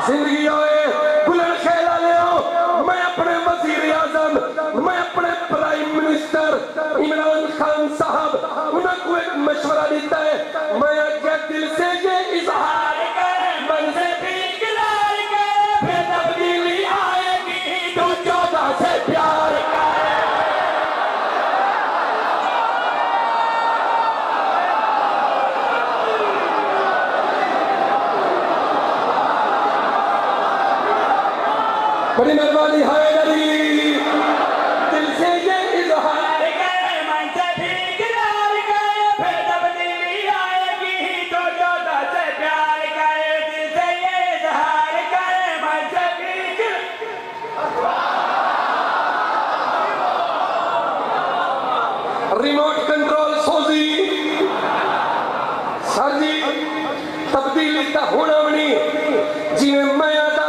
जिंदगी आए बुलंद ख्याल ले आओ। मैं अपने वजीर आजम, मैं अपने प्राइम मिनिस्टर इमरान खान साहब उनको एक मशवरा देता है। मैं क्या दिल से ये इजहार कर, मन से भी इकरार कर, फिर तब्दीली आएगी तो 14 से प्यार कर। बड़ी मेहरबानी हैदरी, दिल से ये इजहार कर, मन से भी इकरार कर, फिर तब्दीली आएगी तो 14 से प्यार कर। दिल से ये इजहार कर, मन से भी रिमोट कंट्रोल सोजी सर जी तब्दीली तो होना भी नहीं जिन्हें मैं आता।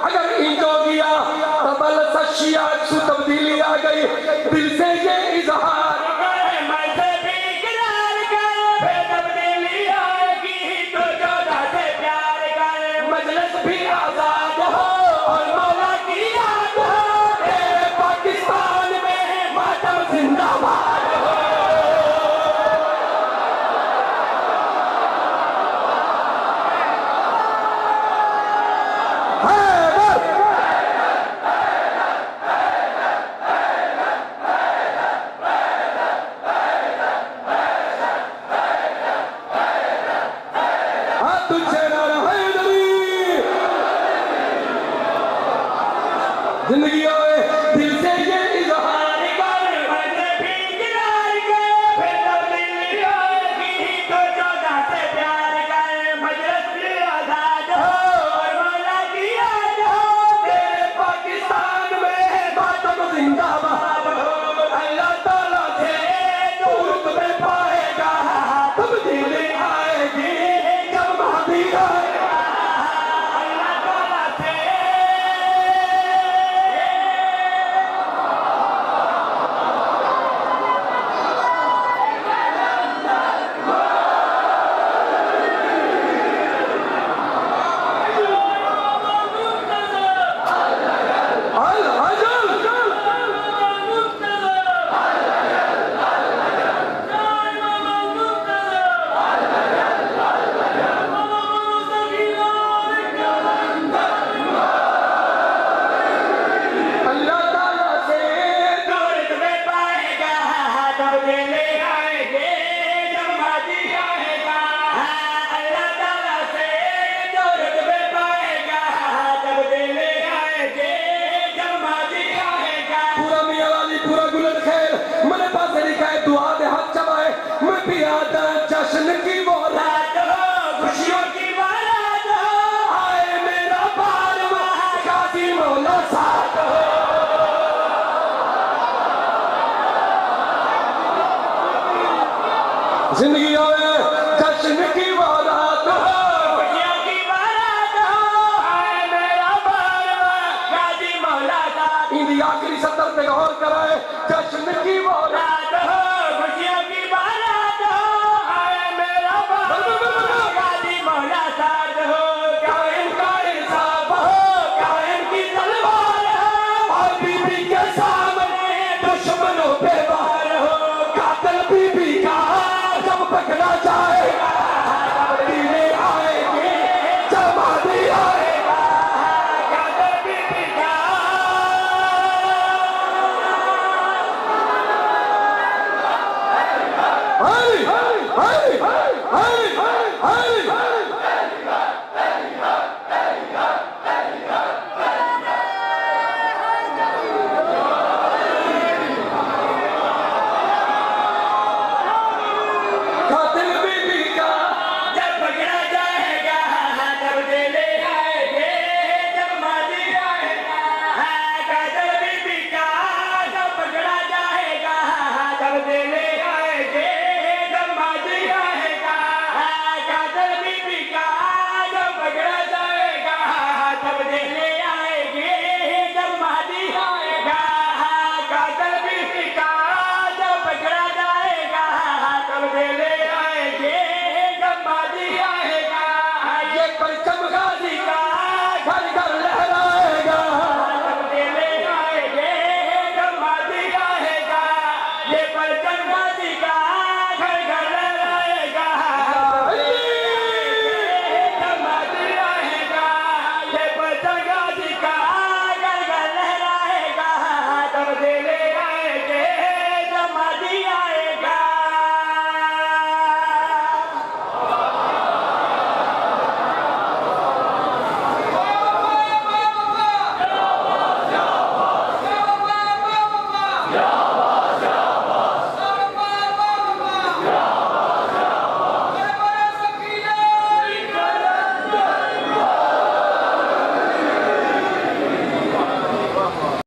अगर इंजो किया तबल सशिया सु तब्दीली आ गई। दिल से ये इजहार कर, मन से भी इकरार कर, फिर तब्दीली आएगी तो 14 से प्यार कर। मजलिस भी आजाद हो और मौला की याद हो, तेरे पाकिस्तान में मातम जिंदाबाद हो। जिंदगी आए दिल से ये इजहार कर, मन से भी इकरार कर, फिर तब्दीली आएगी तो 14 से प्यार कर। मजलिस भी आजाद हो और मौला की याद हो, तेरे पाकिस्तान में मातम जिंदाबाद हो। अल्लाह ताला से जो रुतबे पाएगा तब्दीली आएगी जब महदी आएगा। जश्न की वो रात हो, खुशियों की बारात हो, आए मेरा बारवा गाजी मौला साथ हो। जिंदगी आए जश्न की वो